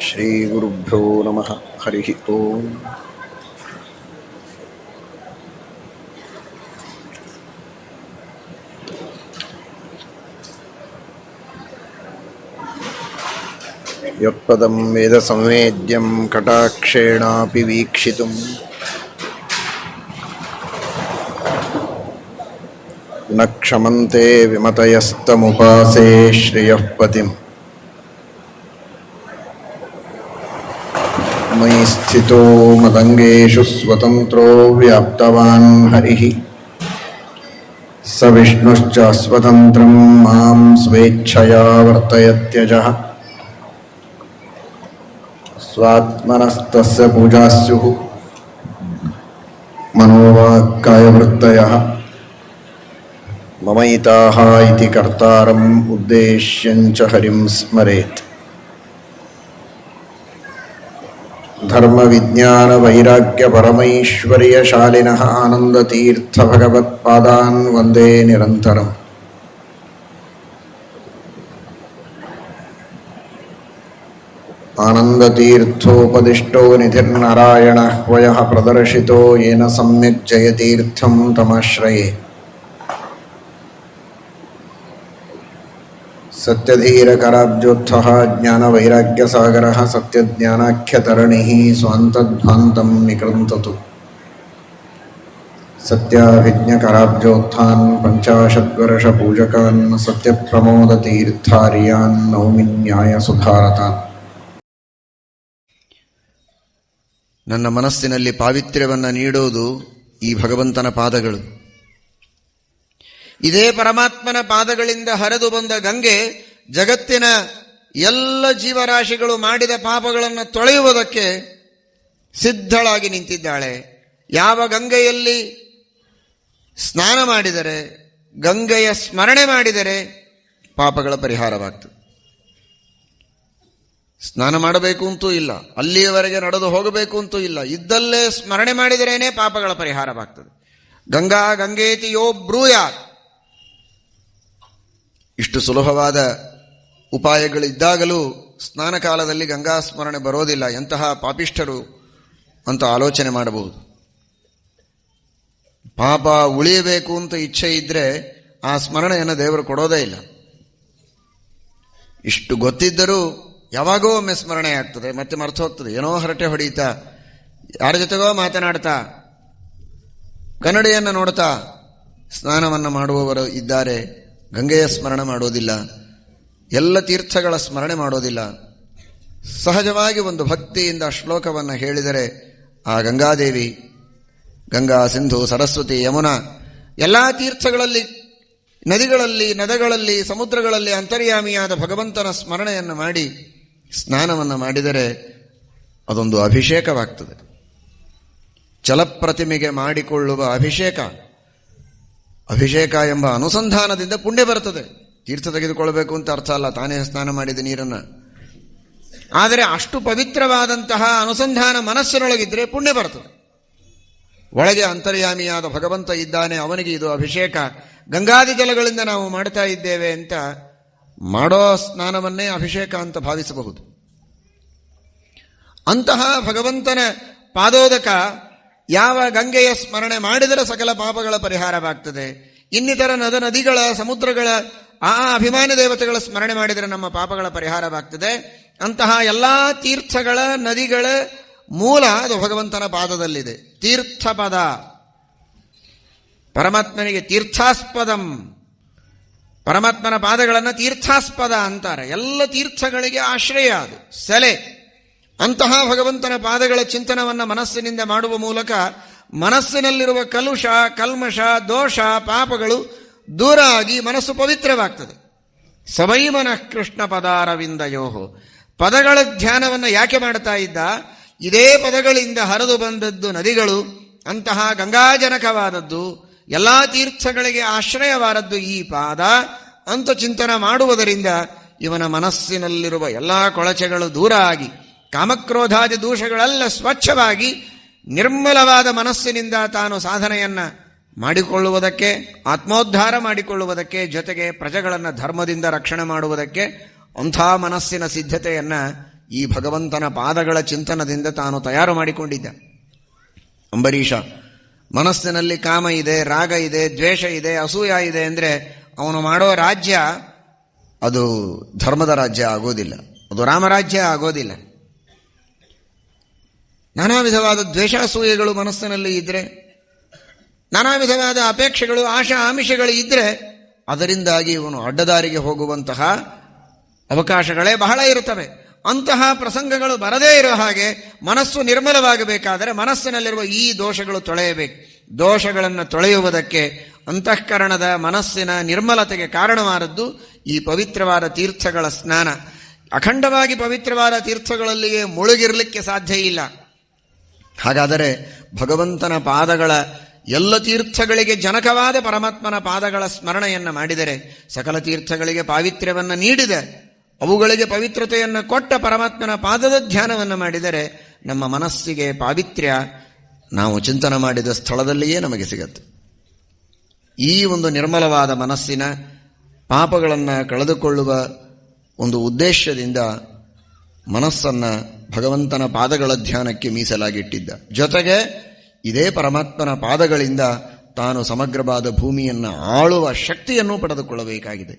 ಶ್ರೀಗುರುಭ್ಯೋ ನಮಃ. ಹರಿ ಓಂ. ಯತ್ಪದಂ ವೇದ ಸಂವೇದ್ಯಂ ಕಟಾಕ್ಷೇಣಾಪಿ ವೀಕ್ಷಿತುಂ ನ ಕ್ಷಮಂತೆ ವಿಮತಯಸ್ತಮುಪಾಸೇ ಶ್ರಿಯಃ ಪತಿಂ. ಮಯಿ ಸ್ಥಿತೋ ಮದಂಗೇಷು ಸ್ವತಂತ್ರೋ ವ್ಯಾಪ್ತವಾನ್ ಹರಿಃ ಸ ವಿಷ್ಣುಶ್ಚ ಸ್ವತಂತ್ರಂ ಮಾಂ ಸ್ವೇಚ್ಛಯಾ ವರ್ತಯತ್ಯಜಃ. ಸ್ವಾತ್ಮನಸ್ತಸ್ಯ ಪೂಜಾಸ್ಯುಃ ಮನೋವಾಕ್ಕಾಯವೃತ್ತಯಃ. ಮಮೈತಾಃ ಇತಿ ಕರ್ತಾರಂ ಉದ್ದೇಶ್ಯಂಚ ಹರಿಂ ಸ್ಮರೇತ್. ಧರ್ಮ ವಿಜ್ಞಾನ ವೈರಾಗ್ಯ ಪರಮೈಶ್ವರ್ಯಶಾಲಿನಃ ಆನಂದತೀರ್ಥ ಭಗವತ್ಪಾದಾನ್ ವಂದೇ ನಿರಂತರಂ. ಆನಂದತೀರ್ಥೋಪದಿಷ್ಟೋ ನಿಧಿರ್ನಾರಾಯಣಃ ವಯಃ ಪ್ರದರ್ಶಿತೋ ಯೇನ ಸಮ್ಯಕ್ ಜಯತೀರ್ಥಂ ತಮಾಶ್ರಯೇ. ಸತ್ಯಧೀರಕರಾಬ್ಜೋತ್ಥಃ ಜ್ಞಾನವೈರಾಗ್ಯಸಾಗರಃ ಸತ್ಯಜ್ಞಾನಾಖ್ಯತರಣಿಃ ಸ್ವಾಂತಧ್ವಾಂತಂ ನಿಕೃಂತತು. ಸತ್ಯಾಭಿಜ್ಞಕರಾಬ್ಜೋತ್ಥಾನ್ ಪಂಚಾಶದ್ವರ್ಷಪೂಜಕಾನ್ ಸತ್ಯಪ್ರಮೋದತೀರ್ಥಾರ್ಯಾನ್ ನೌಮಿ ನ್ಯಾಯಸುಧಾರತಾನ್. ನನ್ನ ಮನಸ್ಸಿನಲ್ಲಿ ಪಾವಿತ್ರ್ಯವನ್ನು ನೀಡೋದು ಈ ಭಗವಂತನ ಪಾದಗಳು. ಇದೇ ಪರಮಾತ್ಮನ ಪಾದಗಳಿಂದ ಹರಿದು ಬಂದ ಗಂಗೆ ಜಗತ್ತಿನ ಎಲ್ಲ ಜೀವರಾಶಿಗಳು ಮಾಡಿದ ಪಾಪಗಳನ್ನು ತೊಳೆಯುವುದಕ್ಕೆ ಸಿದ್ಧಳಾಗಿ ನಿಂತಿದ್ದಾಳೆ. ಯಾವ ಗಂಗೆಯಲ್ಲಿ ಸ್ನಾನ ಮಾಡಿದರೆ, ಗಂಗೆಯ ಸ್ಮರಣೆ ಮಾಡಿದರೆ ಪಾಪಗಳ ಪರಿಹಾರವಾಗ್ತದೆ. ಸ್ನಾನ ಮಾಡಬೇಕು ಅಂತೂ ಇಲ್ಲ, ಅಲ್ಲಿಯವರೆಗೆ ನಡೆದು ಹೋಗಬೇಕು ಅಂತೂ ಇಲ್ಲ, ಇದ್ದಲ್ಲೇ ಸ್ಮರಣೆ ಮಾಡಿದರೇನೆ ಪಾಪಗಳ ಪರಿಹಾರವಾಗ್ತದೆ. ಗಂಗಾ ಗಂಗೇತಿ ಯೋ ಬ್ರೂಯಾತ್. ಇಷ್ಟು ಸುಲಭವಾದ ಉಪಾಯಗಳಿದ್ದಾಗಲೂ ಸ್ನಾನ ಕಾಲದಲ್ಲಿ ಗಂಗಾ ಸ್ಮರಣೆ ಬರೋದಿಲ್ಲ. ಎಂತಹ ಪಾಪಿಷ್ಠರು ಅಂತ ಆಲೋಚನೆ ಮಾಡಬಹುದು. ಪಾಪ ಉಳಿಯಬೇಕು ಅಂತ ಇಚ್ಛೆ ಇದ್ರೆ ಆ ಸ್ಮರಣೆಯನ್ನು ದೇವರು ಕೊಡೋದೇ ಇಲ್ಲ. ಇಷ್ಟು ಗೊತ್ತಿದ್ದರೂ ಯಾವಾಗೋ ಒಮ್ಮೆ ಸ್ಮರಣೆ ಆಗ್ತದೆ, ಮತ್ತೆ ಮರ್ತು ಹೋಗ್ತದೆ. ಏನೋ ಹರಟೆ ಹೊಡೀತಾ, ಯಾರ ಜೊತೆಗೋ ಮಾತನಾಡ್ತಾ, ಕನ್ನಡಿಯನ್ನು ನೋಡ್ತಾ ಸ್ನಾನವನ್ನು ಮಾಡುವವರು ಇದ್ದಾರೆ. ಗಂಗೆಯ ಸ್ಮರಣೆ ಮಾಡೋದಿಲ್ಲ, ಎಲ್ಲ ತೀರ್ಥಗಳ ಸ್ಮರಣೆ ಮಾಡೋದಿಲ್ಲ. ಸಹಜವಾಗಿ ಒಂದು ಭಕ್ತಿಯಿಂದ ಶ್ಲೋಕವನ್ನು ಹೇಳಿದರೆ ಆ ಗಂಗಾದೇವಿ, ಗಂಗಾ ಸಿಂಧು ಸರಸ್ವತಿ ಯಮುನಾ ಎಲ್ಲ ತೀರ್ಥಗಳಲ್ಲಿ, ನದಿಗಳಲ್ಲಿ, ನದಗಳಲ್ಲಿ, ಸಮುದ್ರಗಳಲ್ಲಿ ಅಂತರ್ಯಾಮಿಯಾದ ಭಗವಂತನ ಸ್ಮರಣೆಯನ್ನು ಮಾಡಿ ಸ್ನಾನವನ್ನು ಮಾಡಿದರೆ ಅದೊಂದು ಅಭಿಷೇಕವಾಗ್ತದೆ. ಚಲಪ್ರತಿಮೆಗೆ ಮಾಡಿಕೊಳ್ಳುವ ಅಭಿಷೇಕ. ಅಭಿಷೇಕ ಎಂಬ ಅನುಸಂಧಾನದಿಂದ ಪುಣ್ಯ ಬರ್ತದೆ. ತೀರ್ಥ ತೆಗೆದುಕೊಳ್ಳಬೇಕು ಅಂತ ಅರ್ಥ ಅಲ್ಲ, ತಾನೇ ಸ್ನಾನ ಮಾಡಿದ ನೀರನ್ನು. ಆದರೆ ಅಷ್ಟು ಪವಿತ್ರವಾದಂತಹ ಅನುಸಂಧಾನ ಮನಸ್ಸಿನೊಳಗಿದ್ರೆ ಪುಣ್ಯ ಬರ್ತದೆ. ಒಳಗೆ ಅಂತರ್ಯಾಮಿಯಾದ ಭಗವಂತ ಇದ್ದಾನೆ, ಅವನಿಗೆ ಇದು ಅಭಿಷೇಕ. ಗಂಗಾದಿ ಜಲಗಳಿಂದ ನಾವು ಮಾಡ್ತಾ ಇದ್ದೇವೆ ಅಂತ ಮಾಡೋ ಸ್ನಾನವನ್ನೇ ಅಭಿಷೇಕ ಅಂತ ಭಾವಿಸಬಹುದು. ಅಂತಹ ಭಗವಂತನ ಪಾದೋದಕ ಯಾವ ಗಂಗೆಯ ಸ್ಮರಣೆ ಮಾಡಿದರೆ ಸಕಲ ಪಾಪಗಳ ಪರಿಹಾರವಾಗ್ತದೆ. ಇನ್ನಿತರ ನದಿಗಳ, ಸಮುದ್ರಗಳ, ಆ ಅಭಿಮಾನಿ ದೇವತೆಗಳ ಸ್ಮರಣೆ ಮಾಡಿದರೆ ನಮ್ಮ ಪಾಪಗಳ ಪರಿಹಾರವಾಗ್ತದೆ. ಅಂತಹ ಎಲ್ಲಾ ತೀರ್ಥಗಳ, ನದಿಗಳ ಮೂಲ ಅದು ಭಗವಂತನ ಪಾದದಲ್ಲಿದೆ. ತೀರ್ಥಪದ ಪರಮಾತ್ಮನಿಗೆ ತೀರ್ಥಾಸ್ಪದಂ. ಪರಮಾತ್ಮನ ಪಾದಗಳನ್ನು ತೀರ್ಥಾಸ್ಪದ ಅಂತಾರೆ. ಎಲ್ಲ ತೀರ್ಥಗಳಿಗೆ ಆಶ್ರಯ, ಅದು ಸೆಲೆ. ಅಂತಹ ಭಗವಂತನ ಪಾದಗಳ ಚಿಂತನವನ್ನು ಮನಸ್ಸಿನಿಂದ ಮಾಡುವ ಮೂಲಕ ಮನಸ್ಸಿನಲ್ಲಿರುವ ಕಲುಷ, ಕಲ್ಮಶ, ದೋಷ, ಪಾಪಗಳು ದೂರ ಆಗಿ ಮನಸ್ಸು ಪವಿತ್ರವಾಗ್ತದೆ. ಸವೈ ಮನಃ ಕೃಷ್ಣ ಪದಾರವಿಂದಯೋಹೋ. ಪದಗಳ ಧ್ಯಾನವನ್ನು ಯಾಕೆ ಮಾಡ್ತಾ ಇದ್ದ? ಇದೇ ಪದಗಳಿಂದ ಹರಿದು ಬಂದದ್ದು ನದಿಗಳು, ಅಂತಹ ಗಂಗಾಜನಕವಾದದ್ದು, ಎಲ್ಲಾ ತೀರ್ಥಗಳಿಗೆ ಆಶ್ರಯವಾದದ್ದು ಈ ಪಾದ ಅಂತ ಚಿಂತನ ಮಾಡುವುದರಿಂದ ಇವನ ಮನಸ್ಸಿನಲ್ಲಿರುವ ಎಲ್ಲಾ ಕೊಳಚೆಗಳು ದೂರ ಆಗಿ ಕಾಮಕ್ರೋಧಾದಿ ದೋಷಗಳೆಲ್ಲ ಸ್ವಚ್ಛವಾಗಿ ನಿರ್ಮಲವಾದ ಮನಸ್ಸಿನಿಂದ ತಾನು ಸಾಧನೆಯನ್ನ ಮಾಡಿಕೊಳ್ಳುವುದಕ್ಕೆ, ಆತ್ಮೋದ್ಧಾರ ಮಾಡಿಕೊಳ್ಳುವುದಕ್ಕೆ, ಜೊತೆಗೆ ಪ್ರಜೆಗಳನ್ನು ಧರ್ಮದಿಂದ ರಕ್ಷಣೆ ಮಾಡುವುದಕ್ಕೆ ಅಂಥ ಮನಸ್ಸಿನ ಸಿದ್ಧತೆಯನ್ನ ಈ ಭಗವಂತನ ಪಾದಗಳ ಚಿಂತನದಿಂದ ತಾನು ತಯಾರು ಮಾಡಿಕೊಂಡಿದ್ದ. ಅಂಬರೀಷ ಮನಸ್ಸಿನಲ್ಲಿ ಕಾಮ ಇದೆ, ರಾಗ ಇದೆ, ದ್ವೇಷ ಇದೆ, ಅಸೂಯ ಇದೆ ಅಂದರೆ ಅವನು ಮಾಡೋ ರಾಜ್ಯ ಅದು ಧರ್ಮದ ರಾಜ್ಯ ಆಗೋದಿಲ್ಲ, ಅದು ರಾಮರಾಜ್ಯ ಆಗೋದಿಲ್ಲ. ನಾನಾ ವಿಧವಾದ ದ್ವೇಷಾಸೂಯೆಗಳು ಮನಸ್ಸಿನಲ್ಲಿ ಇದ್ದರೆ, ನಾನಾ ವಿಧವಾದ ಅಪೇಕ್ಷೆಗಳು, ಆಶಾ ಆಮಿಷಗಳು ಇದ್ದರೆ ಅದರಿಂದಾಗಿ ಇವನು ಅಡ್ಡದಾರಿಗೆ ಹೋಗುವಂತಹ ಅವಕಾಶಗಳೇ ಬಹಳ ಇರುತ್ತವೆ. ಅಂತಹ ಪ್ರಸಂಗಗಳು ಬರದೇ ಇರೋ ಹಾಗೆ ಮನಸ್ಸು ನಿರ್ಮಲವಾಗಬೇಕಾದರೆ ಮನಸ್ಸಿನಲ್ಲಿರುವ ಈ ದೋಷಗಳು ತೊಳೆಯಬೇಕು. ದೋಷಗಳನ್ನು ತೊಳೆಯುವುದಕ್ಕೆ ಅಂತಃಕರಣದ ಮನಸ್ಸಿನ ನಿರ್ಮಲತೆಗೆ ಕಾರಣವಾದದ್ದು ಈ ಪವಿತ್ರವಾದ ತೀರ್ಥಗಳ ಸ್ನಾನ. ಅಖಂಡವಾಗಿ ಪವಿತ್ರವಾದ ತೀರ್ಥಗಳಲ್ಲಿಯೇ ಮುಳುಗಿರಲಿಕ್ಕೆ ಸಾಧ್ಯ ಇಲ್ಲ. ಹಾಗಾದರೆ ಭಗವಂತನ ಪಾದಗಳ ಎಲ್ಲ ತೀರ್ಥಗಳಿಗೆ ಜನಕವಾದ ಪರಮಾತ್ಮನ ಪಾದಗಳ ಸ್ಮರಣೆಯನ್ನು ಮಾಡಿದರೆ, ಸಕಲ ತೀರ್ಥಗಳಿಗೆ ಪಾವಿತ್ರ್ಯವನ್ನು ನೀಡಿದೆ, ಅವುಗಳಿಗೆ ಪವಿತ್ರತೆಯನ್ನು ಕೊಟ್ಟ ಪರಮಾತ್ಮನ ಪಾದದ ಧ್ಯಾನವನ್ನು ಮಾಡಿದರೆ ನಮ್ಮ ಮನಸ್ಸಿಗೆ ಪಾವಿತ್ರ್ಯ ನಾವು ಚಿಂತನೆ ಮಾಡಿದ ಸ್ಥಳದಲ್ಲಿಯೇ ನಮಗೆ ಸಿಗತ್ತೆ. ಈ ಒಂದು ನಿರ್ಮಲವಾದ ಮನಸ್ಸಿನ ಪಾಪಗಳನ್ನು ಕಳೆದುಕೊಳ್ಳುವ ಒಂದು ಉದ್ದೇಶದಿಂದ ಮನಸ್ಸನ್ನು ಭಗವಂತನ ಪಾದಗಳ ಧ್ಯಾನಕ್ಕೆ ಮೀಸಲಾಗಿಟ್ಟಿದ್ದ. ಜೊತೆಗೆ ಇದೇ ಪರಮಾತ್ಮನ ಪಾದಗಳಿಂದ ತಾನು ಸಮಗ್ರವಾದ ಭೂಮಿಯನ್ನು ಆಳುವ ಶಕ್ತಿಯನ್ನು ಪಡೆದುಕೊಳ್ಳಬೇಕಾಗಿದೆ.